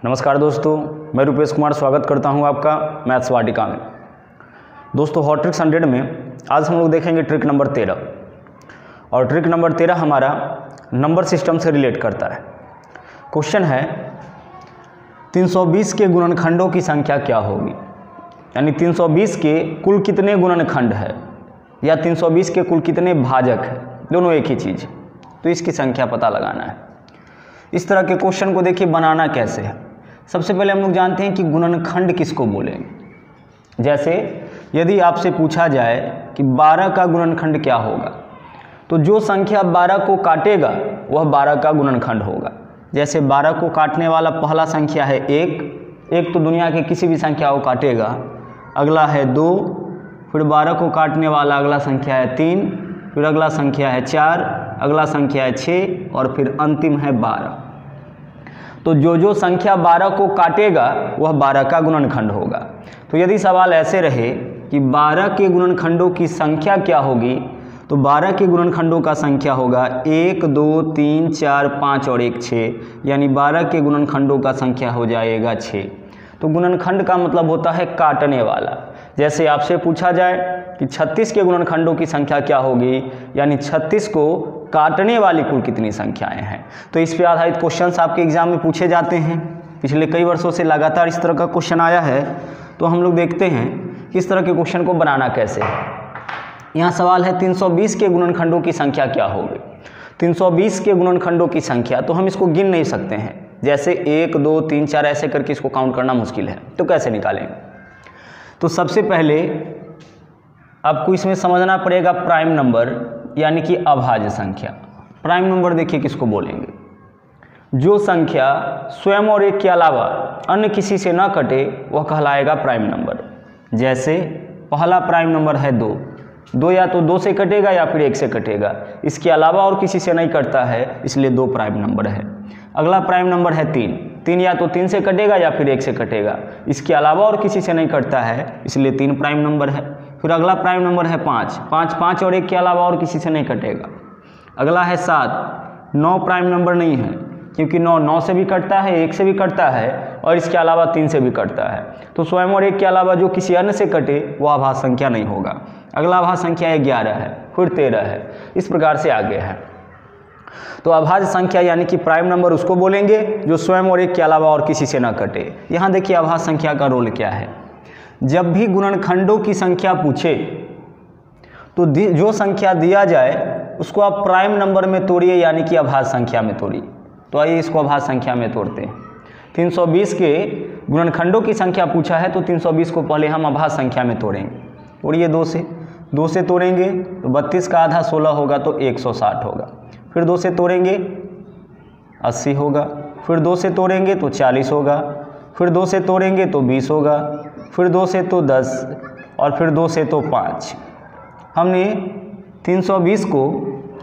नमस्कार दोस्तों, मैं रुपेश कुमार स्वागत करता हूं आपका मैथ्स वाटिका में। दोस्तों हॉट ट्रिक्स 100 में आज हम लोग देखेंगे ट्रिक नंबर 13 और ट्रिक नंबर 13 हमारा नंबर सिस्टम से रिलेट करता है। क्वेश्चन है 320 के गुणनखंडों की संख्या क्या होगी, यानी 320 के कुल कितने गुणनखंड है या 320 के कुल कितने भाजक है, दोनों एक ही चीज़, तो इसकी संख्या पता लगाना है। इस तरह के क्वेश्चन को देखिए बनाना कैसे है। सबसे पहले हम लोग जानते हैं कि गुणनखंड किसको बोलेंगे। जैसे यदि आपसे पूछा जाए कि 12 का गुणनखंड क्या होगा, तो जो संख्या 12 को काटेगा वह 12 का गुणनखंड होगा। जैसे 12 को काटने वाला पहला संख्या है 1 तो दुनिया के किसी भी संख्या को काटेगा। अगला है 2, फिर 12 को काटने वाला अगला संख्या है 3, फिर अगला संख्या है 4, अगला संख्या है 6 और फिर अंतिम है 12। तो जो संख्या 12 को काटेगा वह 12 का गुणनखंड होगा। तो यदि सवाल ऐसे रहे कि 12 के गुणनखंडों की संख्या क्या होगी, तो 12 के गुणनखंडों का संख्या होगा 1, 2, 3, 4, 5 और 1 6, यानी 12 के गुणनखंडों का संख्या हो जाएगा 6। तो गुणनखंड का मतलब होता है काटने वाला। जैसे आपसे पूछा जाए कि 36 के गुणनखंडों की संख्या क्या होगी, यानी 36 को काटने वाली कुल कितनी संख्याएं हैं। तो इस पे आधारित क्वेश्चंस आपके एग्जाम में पूछे जाते हैं। पिछले कई वर्षों से लगातार इस तरह का क्वेश्चन आया है। तो हम लोग देखते हैं कि इस तरह के क्वेश्चन को बनाना कैसे है। यहाँ सवाल है 320 के गुणनखंडों की संख्या क्या होगी। 320 के गुणनखंडों की संख्या, तो हम इसको गिन नहीं सकते हैं। जैसे 1, 2, 3, 4 ऐसे करके इसको काउंट करना मुश्किल है, तो कैसे निकालेंगे। तो सबसे पहले आपको इसमें समझना पड़ेगा प्राइम नंबर, यानी कि अभाज्य संख्या। प्राइम नंबर देखिए किसको बोलेंगे, जो संख्या स्वयं और एक के अलावा अन्य किसी से ना कटे वह कहलाएगा प्राइम नंबर। जैसे पहला प्राइम नंबर है 2 या तो 2 से कटेगा या फिर 1 से कटेगा, इसके अलावा और किसी से नहीं कटता है, इसलिए 2 प्राइम नंबर है। अगला प्राइम नंबर है 3 या तो 3 से कटेगा या फिर 1 से कटेगा, इसके अलावा और किसी से नहीं कटता है, इसलिए 3 प्राइम नंबर है। फिर अगला प्राइम नंबर है 5 और 1 के अलावा और किसी से नहीं कटेगा। अगला है 7, 9 प्राइम नंबर नहीं है, क्योंकि 9 से भी कटता है, 1 से भी कटता है और इसके अलावा 3 से भी कटता है। तो स्वयं और 1 के अलावा जो किसी अन्य से कटे वह अभाज्य संख्या नहीं होगा। अगला अभाज्य संख्या 11 है, फिर 13 है, इस प्रकार से आगे है। तो अभाज्य संख्या यानी कि प्राइम नंबर उसको बोलेंगे जो स्वयं और 1 के अलावा और किसी से ना कटे। यहाँ देखिए अभाज्य संख्या का रोल क्या है। जब भी गुणनखंडों की संख्या पूछे तो जो संख्या दिया जाए उसको आप प्राइम नंबर में तोड़िए, यानी कि अभाज्य संख्या में तोड़िए। तो आइए इसको अभाज्य संख्या में तोड़ते हैं। 320 के गुणनखंडों की संख्या पूछा है, तो 320 को पहले हम अभाज्य संख्या में तोड़ेंगे। तोड़िए 2 से तोड़ेंगे तो 32 का आधा 16 होगा, तो 160 होगा। फिर 2 से तोड़ेंगे 80 होगा, फिर 2 से तोड़ेंगे तो 40 होगा, फिर 2 से तोड़ेंगे तो 20 होगा, फिर 2 से तो 10 और फिर 2 से तो 5। हमने 320 को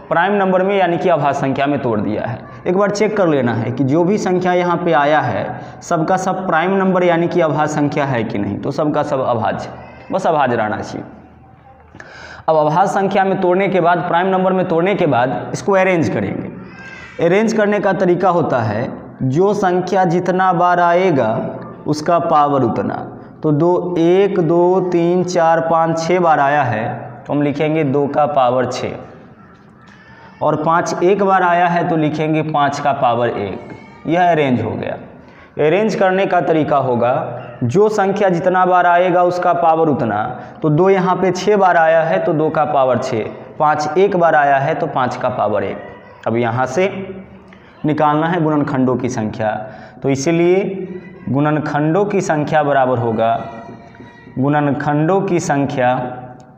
प्राइम नंबर में यानी कि अभाज्य संख्या में तोड़ दिया है। एक बार चेक कर लेना है कि जो भी संख्या यहाँ पे आया है सबका सब प्राइम नंबर यानी कि अभाज्य संख्या है कि नहीं। तो सबका सब अभाज्य, बस अभाज्य रहना चाहिए। अब अभाज्य संख्या में तोड़ने के बाद, प्राइम नंबर में तोड़ने के बाद इसको अरेंज करेंगे। अरेंज करने का तरीका होता है जो संख्या जितना बार आएगा उसका पावर उतना। तो 1, 2, 3, 4, 5, 6 बार आया है तो हम लिखेंगे 2 का पावर 6, और 5 एक बार आया है तो लिखेंगे 5 का पावर 1। यह अरेंज हो गया। अरेंज करने का तरीका होगा जो संख्या जितना बार आएगा उसका पावर उतना। तो 2 यहाँ पे 6 बार आया है तो 2 का पावर 6, 5 एक बार आया है तो 5 का पावर 1। अब यहाँ से निकालना है गुणनखंडों की संख्या, तो इसीलिए गुणनखंडों की संख्या बराबर होगा, गुणनखंडों की संख्या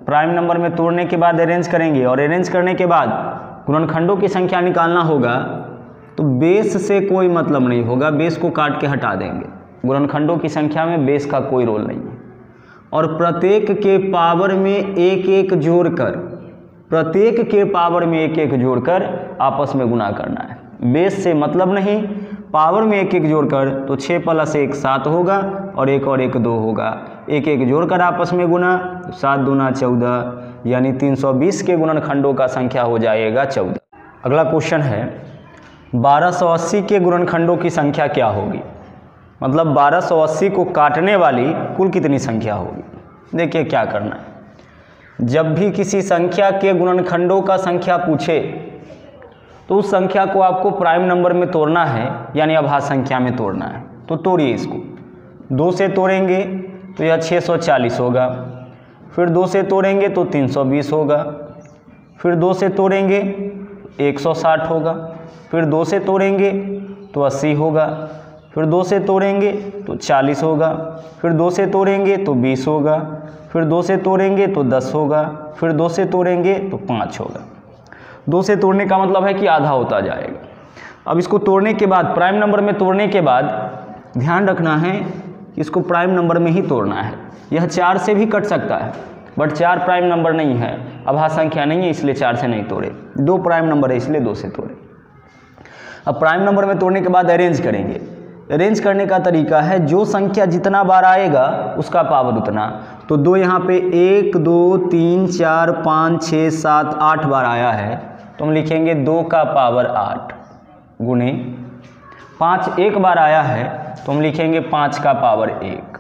प्राइम नंबर में तोड़ने के बाद अरेंज करेंगे, और अरेंज करने के बाद गुणनखंडों की संख्या निकालना होगा। तो बेस से कोई मतलब नहीं होगा, बेस को काट के हटा देंगे। गुणनखंडों की संख्या में बेस का कोई रोल नहीं है, और प्रत्येक के पावर में एक एक जोड़कर, प्रत्येक के पावर में एक एक जोड़कर आपस में गुना करना है। बेस से मतलब नहीं, पावर में एक एक जोड़कर, तो 6 + 1 7 होगा और 1 और 1 2 होगा। एक एक जोड़कर आपस में गुना, 7 दूना 14, यानी 320 के गुणनखंडों का संख्या हो जाएगा 14। अगला क्वेश्चन है 1280 के गुणनखंडों की संख्या क्या होगी। मतलब 1280 को काटने वाली कुल कितनी संख्या होगी। देखिए क्या करना है, जब भी किसी संख्या के गुणनखंडों का संख्या पूछे तो उस संख्या को आपको प्राइम नंबर में तोड़ना है, यानी अभाज्य संख्या में तोड़ना है। तो तोड़िए इसको, 2 से तोड़ेंगे तो यह 640 होगा, फिर 2 से तोड़ेंगे तो 320 होगा, फिर 2 से तोड़ेंगे 160 होगा, फिर 2 से तोड़ेंगे तो 80 होगा, फिर 2 से तोड़ेंगे तो 40 होगा, फिर 2 से तोड़ेंगे तो 20 होगा, फिर 2 से तोड़ेंगे तो 10 होगा, फिर 2 से तोड़ेंगे तो 5 होगा। 2 से तोड़ने का मतलब है कि आधा होता जाएगा। अब इसको तोड़ने के बाद, प्राइम नंबर में तोड़ने के बाद ध्यान रखना है कि इसको प्राइम नंबर में ही तोड़ना है। यह 4 से भी कट सकता है, बट 4 प्राइम नंबर नहीं है, अभाज्य संख्या नहीं है, इसलिए 4 से नहीं तोड़े। 2 प्राइम नंबर है इसलिए 2 से तोड़े। अब प्राइम नंबर में तोड़ने के बाद अरेंज करेंगे। अरेंज करने का तरीका है, जो संख्या जितना बार आएगा उसका पावर उतना। तो 2 यहाँ पे 1 2 3 4 5 6 7 8 बार आया है, तो हम लिखेंगे 2 का पावर 8 गुणे 5 एक बार आया है तो हम लिखेंगे 5 का पावर 1।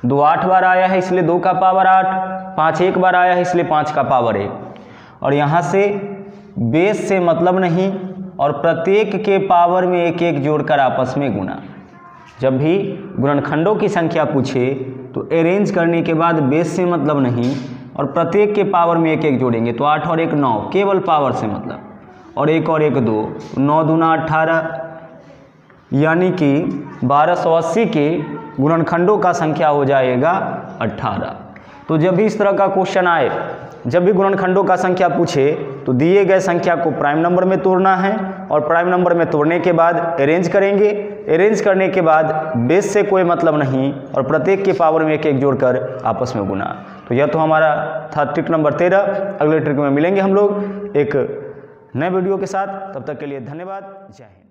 2 8 बार आया है इसलिए 2 का पावर 8, 5 एक बार आया है इसलिए 5 का पावर 1। और यहाँ से बेस से मतलब नहीं और प्रत्येक के पावर में 1 1 जोड़कर आपस में गुणा। जब भी गुणनखंडों की संख्या पूछे तो अरेंज करने के बाद बेस से मतलब नहीं और प्रत्येक के पावर में 1 1 जोड़ेंगे। तो 8 और 1 9, केवल पावर से मतलब, और 1 और 1 2, 9 दूना 18, यानी कि 1280 के गुणनखंडों का संख्या हो जाएगा 18। तो जब भी इस तरह का क्वेश्चन आए, जब भी गुणनखंडों का संख्या पूछे तो दिए गए संख्या को प्राइम नंबर में तोड़ना है और प्राइम नंबर में तोड़ने के बाद अरेंज करेंगे। अरेंज करने के बाद बेस से कोई मतलब नहीं और प्रत्येक के पावर में 1 1 जोड़कर आपस में गुना। तो यह तो हमारा था ट्रिक नंबर 13। अगले ट्रिक में मिलेंगे हम लोग एक नए वीडियो के साथ। तब तक के लिए धन्यवाद। जय हिंद।